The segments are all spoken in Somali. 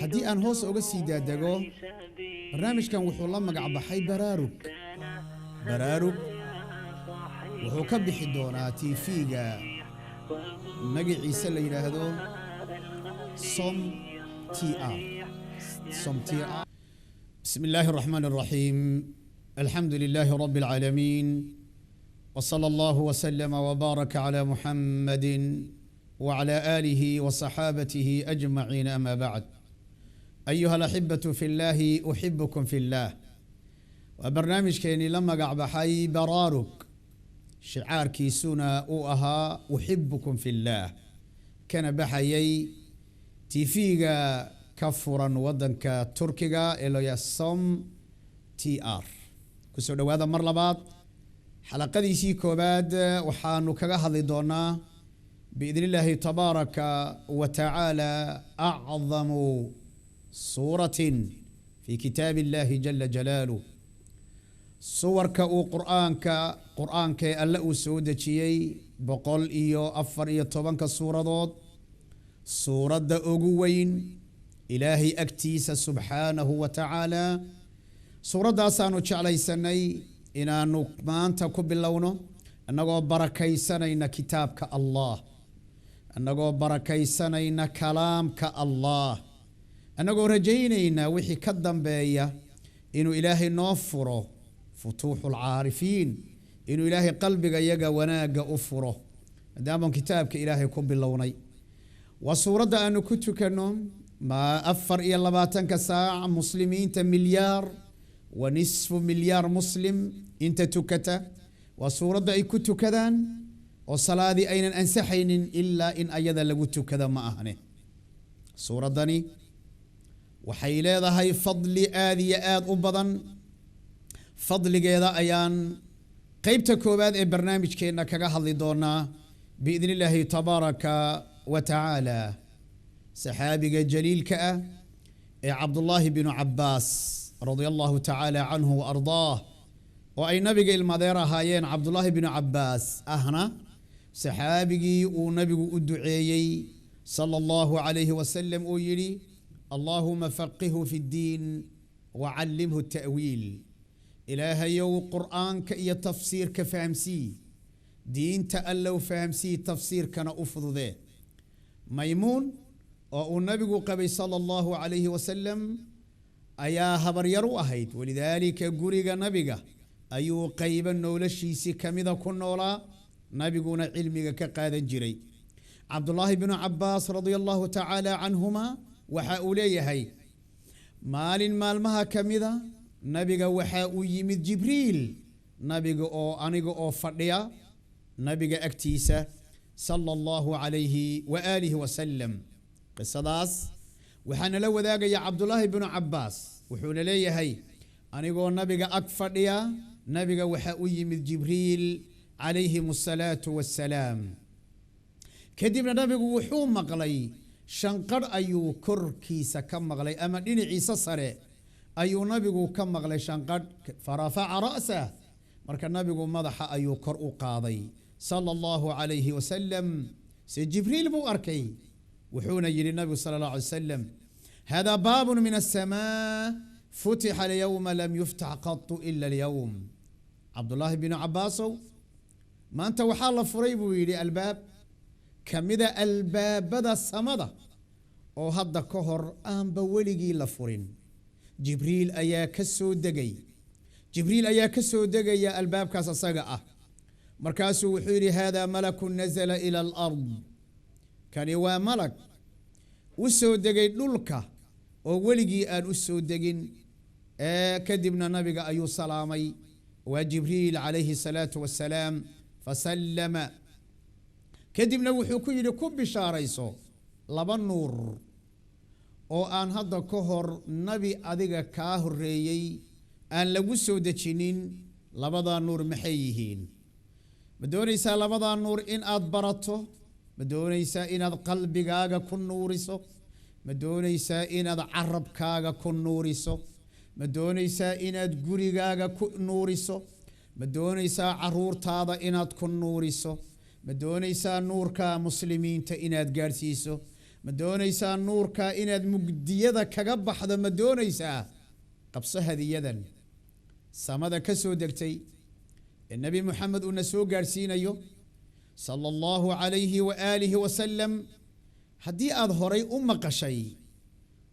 haddii aan hoos uga sii daadego barnaamijkan wuxuu la magac baxay baraarug wuxuu ka bixi doonaa TV-ga magaciisa la yiraahdo Som TR بسم الله الرحمن الرحيم الحمد لله رب العالمين وصلى الله وسلم وبارك على محمد وعلى آله وصحابته أجمعين أما بعد أيها الأحبة في الله أحبكم في الله وبرنامج كيني لما قعب حي برارك شعار كيسونا أوها أحبكم في الله كان بحيي تيفيغا كفرا ودنك تركيغا إلو يصم TR كسو هذا مرلبات حلقة دي سي كوباد وحانو كغاهضي دونا بإذن الله تبارك وتعالى أعظم سورة في كتاب الله جل جلاله صور كأو قرآن كي ألا أسودة شيء بقول إيو أفر إيو طبانك السورة دوت سورة دا أقوين إلهي أكتيس سبحانه وتعالى سورة دا سانو تشعلي سني إنا نقمان تكب اللونو أنه بركي سنين كتابك الله أنه بركي سنين كلامك الله أنه رجينينا وحي كدن بيا إنو إلهي نوفره فتوح العارفين إنو إلهي قلبك يقى وناقى أفره دام كتابك إلهي كب اللوني وسورة أنه كنت كنوم ما أفر إيا اللباتنك ساعة مسلمين مليار ونصف مليار مسلم انت تكتا وسورة أي كنت كذان وصلاة دي أين أنسحين إلا إن أيضا لقلت كذا ما أهنه سورة داني وحيلة هاي فضل آذي آذ أبضا فضل جيدا أيان قيبتكو بعد برنامج كينا كغاهضي دونا بإذن الله تبارك وتعالى سحابي جليل كأ عبد الله بن عباس رضي الله تعالى عنه وأرضاه وأي نبي المديرة هايين عبد الله بن عباس أهنا سحابي ونبي أدعيي صلى الله عليه وسلم ويري اللهم فقهه في الدين وعلمه التأويل إلهي قرآن كأي تفسير كفهمسي دين تألو فهمسي تفسير كان أفض ذي ميمون والنبي قبي صلى الله عليه وسلم أيا هبر يرو أهيد ولذلك قريق نبيك أيو قيبا نولشيسي كمذا كنولا نبيقنا علمك كقادة جري عبد الله بن عباس رضي الله تعالى عنهما وحاولي هي مال مها كمذا نبيك وحاوي من جبريل نبيك أو أنيك أو فرديا نبيك أكتيسة صلى الله عليه وآله وسلم قصداس وحنا لو ذاك يا عبد الله بن عباس وحول لي هي أنا يقول نبي أكفر يا نبي وحوي من جبريل عليهم الصلاة والسلام كدبنا نبي وحوم مقلي شنقر أيو كركي سكم مقلي أما دين عيسى صري أيو نبي كم مقلي شنقر فرفع رأسه مركا نبي مضح أيو كر قاضي صلى الله عليه وسلم سي جبريل بو أركي وحونا يجري النبي صلى الله عليه وسلم هذا باب من السماء فتح اليوم لم يفتح قط إلا اليوم عبد الله بن عباس ما أنت وحال فريبو يلي الباب كمذا الباب بدا السمدة أو هذا كهر أم بولي لفرين جبريل أيا كسو دقي جبريل أيا كسو دقي يا الباب كاس صقعة مركاسو وحيري هذا ملك نزل إلى الأرض كان يوا ملك وسو دقي لولكا وولجي أن وسو دقين كدبنا نبي أيو سلامي وجبريل عليه الصلاة والسلام فسلم كدبنا وحكي لكم بشاريسو لبن نور أو أن هذا كهر نبي أديك كاهر ريي أن لوسو دشينين لبضا نور محيهين بدون يسا لبضا نور إن أدبرته بدون يسا إن قلبك كن نورسو بدون يسا إن عربك كن نورسو بدون يسا إن قريك كن نورسو بدون يسا عرور تاضا إن كن نورسو بدون يسا نورك مسلمين تا إن قارسيسو ma doonaysaa nuurka inaad mugdiyada kaga baxdo ma doonaysaa qabso hadiyadan samada ka soo degtay ee nabi maxamed uu na soo gaarsiinayo sallallahu alayhi wa alihi wa sallam haddii aad horay u maqashay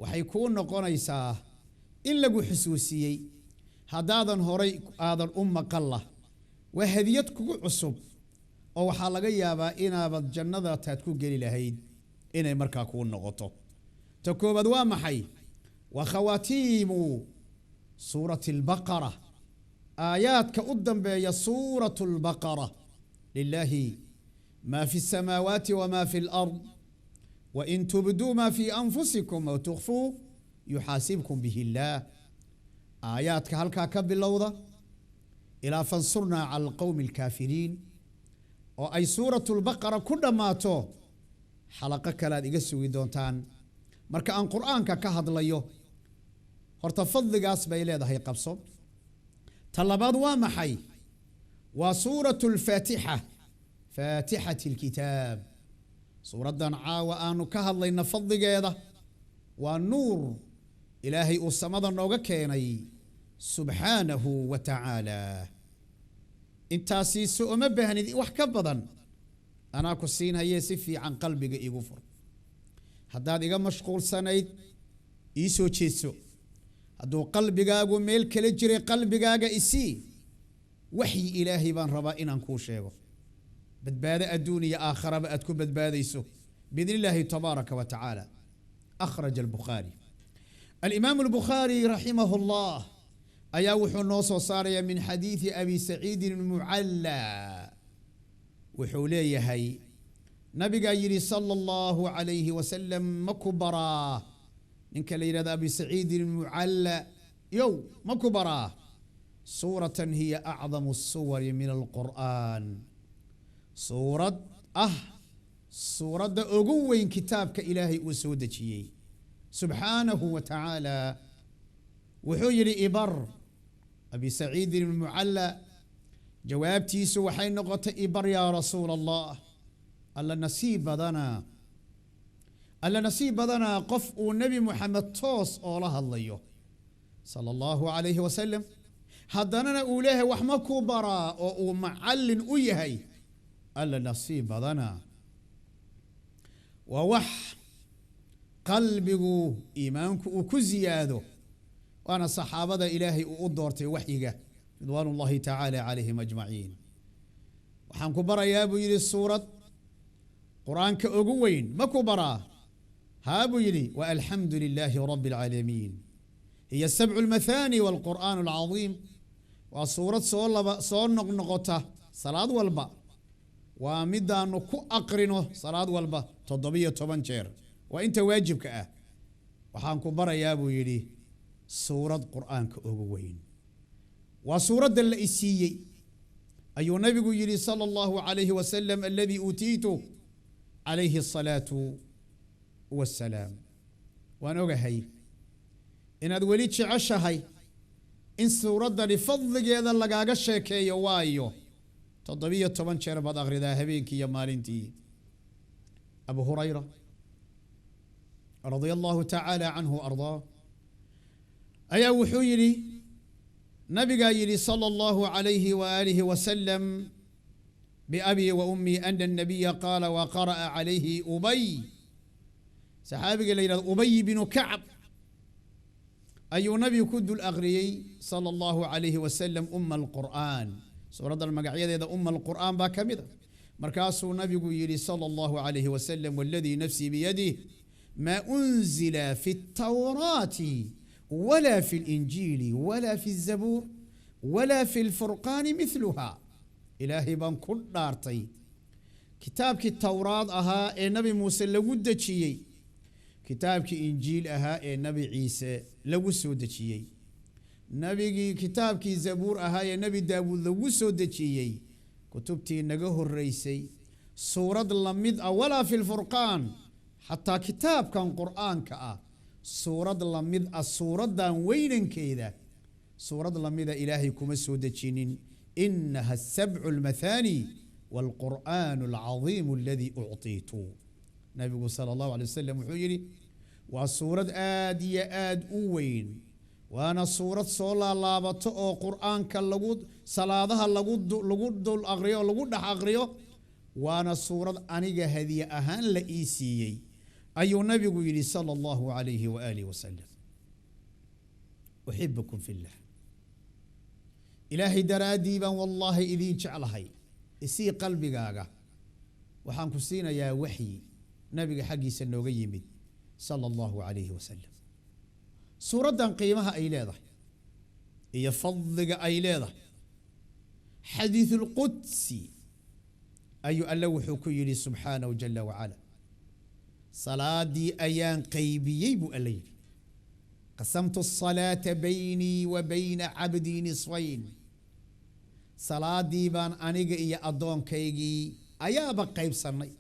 waxay kuu noqonaysaa in lagu xusuusiyey haddaadan horay aadan u maqalla waa hadiyad kugu cusub oo waxaa laga yaabaa inaabad jannada taad ku geli lahayd inay markaa kuu noqoto ta koobaad waa maxay waa khawaatiimu suurati albaqara aayaadka u dambeeya suuratu albaqara lilaahi maa fi الsamaawaati wamaa fi اlard wain tubduu maa fi anfusikum aw tukfuu yuxaasibkum bihi illaah aayaadka halkaa ka bilowda ilaa fansurnaa cala alqowmi alkaafiriin oo ay suuratu lbaqara ku dhammaato xalaqo kale aad iga sugi doontaan marka aan qur'aanka ka hadlayo horta fadligaas bay leedahay qabso ta labaad waa maxay waa suuratu alfaatixa faatixati alkitaab suuraddan caawa aanu ka hadlayna fadligeeda waa nuur ilaahay uu samada nooga keenay subxaanahu wa tacaala intaasi so uma baahnid wax ka badan anaa ku siinhaye si fiican qalbiga igu fur haddaad iga mashquulsanayd ii soo jeedso hadduu qalbigaagu meel kala jiray qalbigaaga isii waxyi ilaahay baan rabaa inaan kuu sheego badbaado adduun iyo aakharaba aad ku badbaadayso biidni illaahi tabaaraka wa tacaala akhraja albukhaari الإمام البخاري رحمه الله أيا وحو نوصو صاريا من حديث أبي سعيد المعلى وحوليه هي نبي يري صلى الله عليه وسلم مكبرا إنك ليرد أبي سعيد المعلى مكبرا سورة هي أعظم الصور من القرآن سورة أقوين كتابك إلهي أسودتي سبحانه وتعالى وحجر إبر أبي سعيد المعلى جوابتي سوحي نقطة إبر يا رسول الله ألا نسيب ذنا قف النبي محمد توس الله الله صلى الله عليه وسلم حدنا أوليه وحمكو براء ومعلن أيهي ألا نسيب ذنا ووح قلبه إيمانك وكزياده وأنا صحابة إلهي أدورتي وحيقة رضوان الله تعالى عليهم أجمعين وحان كبرا يا أبو يلي السورة قرآن كأقوين ما كبرا هابو يلي والحمد لله رب العالمين هي السبع المثاني والقرآن العظيم وصورة صور نقطة صلاة والبا ومدى نكو أقرنه صلاة والبا تضبية طبنشير وانت واجبك وحانكو برا يا ابو يلي سورة قرآن كأوغوين وسورة الإسيي أي نبي يلي صلى الله عليه وسلم الذي أوتيت عليه الصلاة والسلام وانا هي إن أدوليتش عشا هي إن سورة لفضل هذا اللقاق الشيكي يوايو تضبية طبعا شربت أغردا هبينك يا مالنتي أبو هريرة رضي الله تعالى عنه وأرضاه أيا وحيري نبي يلي صلى الله عليه وآله وسلم بأبي وأمي أن النبي قال وقرأ عليه أبي سحابي قال أبي بن كعب أي نبي كد الأغريي صلى الله عليه وسلم القرآن سورة المقعية إذا القرآن باكمدة مركاس نبي يلي صلى الله عليه وسلم والذي نفسي بيده ما أنزل في التوراة ولا في الإنجيل ولا في الزبور ولا في الفرقان مثلها إلهي بان كل دارتي كتابك التوراة أها النبي موسى لودتشي كتابك إنجيل أها النبي عيسى لوسودتشي نبي كتابك زبور أها النبي داود لوسودتشي كتبتي نجاه الرئيسي سورة اللمد ولا في الفرقان حتى كتاب كان قرآن كأ سورة لمد السورة دان وين كذا سورة لمد إلهي كم سودتشين إنها السبع المثاني والقرآن العظيم الذي أعطيته nabigu sallallahu alayhi wasallam wuxuu yiri waa suurad aad iyo aad u weyn waana suurad soo laabato oo quraanka lagu salaadaha lagu dul aqriyo lagu dhax aqriyo waana suurad aniga hadiya ahaan la iisiyay ayuu nabigu yiri sallallahu alayhi wa alihi wasallam uhibbukum fillah ilaahi daraadiban wallahi idin jeclahay isi qalbigaaga waxaan ku siinayaa wahyi nabiga xaqiisa nooga yimid sallallahu alayhi wasallam suuradan qiimaha ay leedahay iyo fadliga ay leedahay xadiithul qudsi ayu alla wuxuu ku yiri subhanahu jalla wa ala salaadi ayaan qaybiyay bu alla yiri qasamtu as-salata bayni wa bayna 'abdi nisfayn salaadi baan aniga iyo adoonkaygii ayaaba qaybsanay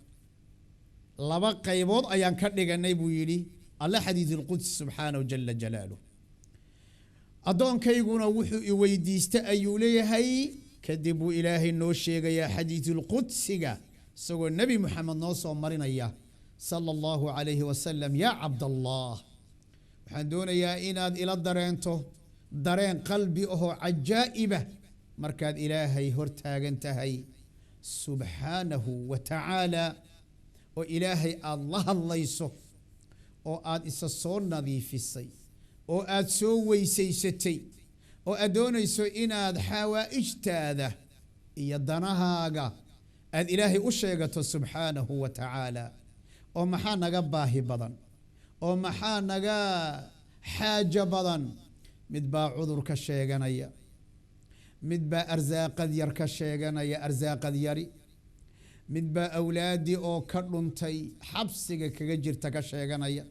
laba qaybood ayaan ka dhiganay buu yiri alla xadiithul qudsi subhanahu jalla jalaaluhu adoonkayguna wuxuu i weydiistay ayuu leeyahay kadib uu ilaahay noo sheegaya xadiithul qudsiga isagoo nabi muhammad noo soo marinaya sallallahu alayhi wasallam ya abdallah waxaan doonayaa inaad ila dareento dareen qalbi oo ajaa'iba markaad ilaahay hortaagan tahay subhanahu wa ta'ala oo ilaahay allah hadlayso oo aad isa soo nadiifisay oo aad soo weysaysatay oo aad doonayso inaad xawaa'ijtaada iyo danahaaga aad ilaahay u sheegato subhanahu wa ta'ala oo maxaa naga baahi badan oo maxaa naga xaaja badan mid baa cudur ka sheeganaya mid baa arsaaqad yar ka sheeganaya arsaaqad yari mid baa awlaadi oo ka dhuntay xabsiga kaga jirta ka sheeganaya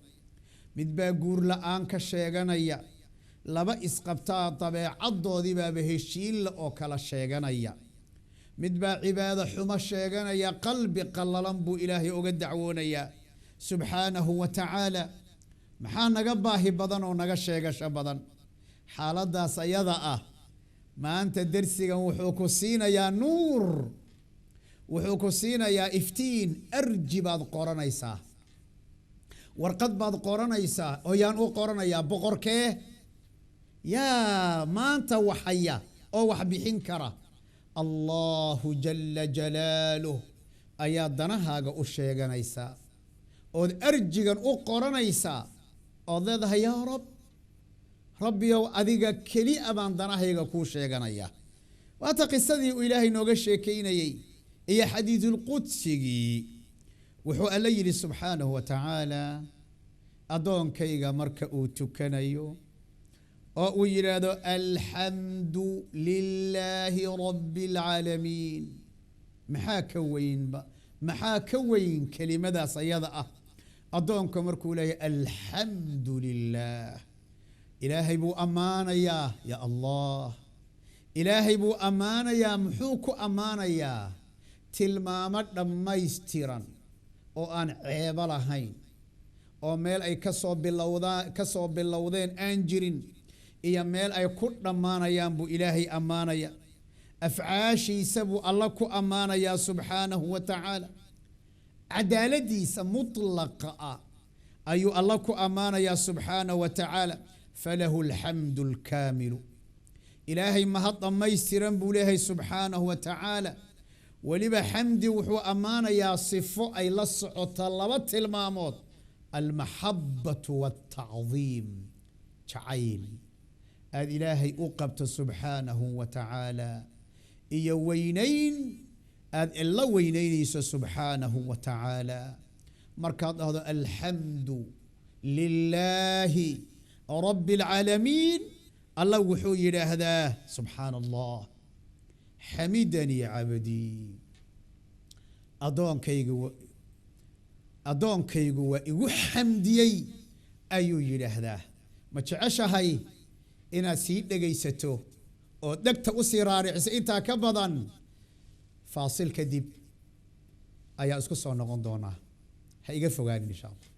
mid baa guur la'aan ka sheeganaya laba isqabtaa dabeecadoodii baaba heshiin oo kala sheeganaya mid baa cibaado xumo sheeganaya qalbi qallalan buu ilaahay uga dacwoonaya subhanahu wa ta'ala maxaa naga baahi badan oo naga sheegasho badan xaaladaas ayada ah maanta darsigan wuxuu ku siinayaa nuur wuxuu ku siinayaa iftiin arji baad qoranaysaa warqad baad qoranaysaa oo yaan u qoranayaa boqorkee yaa maanta waxaya oo wax bixin kara allahu jalla jalaaluh ayaa danahaaga u sheeganaysaa ood arjigan u qoranaysaa ood leedahay yaa rab rabbiyow adiga keli abaan danahayga kuu sheeganaya waata qisadii uu ilaahay nooga sheekaynayay iyo xadiithul qudsigii wuxuu alla yiri subhanahu wa ta'ala adoonkayga marka uu tukanayo oo uu yiraahdo alhamdu lillahi rabbil alamin maxaa ka weyn kelimadaas ayada ah adoonka markuu leeyahay alhamdu lillah ilaahay buu amaanayaa ya allah ilaahay buu amaanayaa muxuu ku amaanayaa tilmaamo dhammaystiran oo aan ceebo lahayn oo meel ay ka soo bilowdeen aan jirin iyo meel ay ku dhammaanayaan buu ilaahay amaanaya afcaashiisa buu alla ku amaanayaa subhanahu wa ta'ala cadaaladiisa mutlaqa ah ayuu alla ku amaanayaa subhanahu wa ta'ala falahu alhamdu alkaamilu ilaahay mahad dhammaystiran buu leeyahay subhanahu wa ta'ala waliba xamdi wuxuu amaanayaa sifo ay la socoto laba tilmaamood almahabbatu watta'dhiim jacayl aad ilaahay u qabto subhanahu wa ta'ala iyo weynayn aad illa weynaynayso subhanahu wa ta'ala markaad dhahdo alhamdu lillahi rabbil alamin allah wuxuu yiraahdaa subhanallah حمدني عبدي أدونكيغو وإيغو حمديي أيو يلهدا ما تعشهي إنا سيد لغيستو أو دكت أسيراري عسى إنتا كبضا فاصل كدب أيا أسكو صونغون دونا هايغا فوغاني إن شاء الله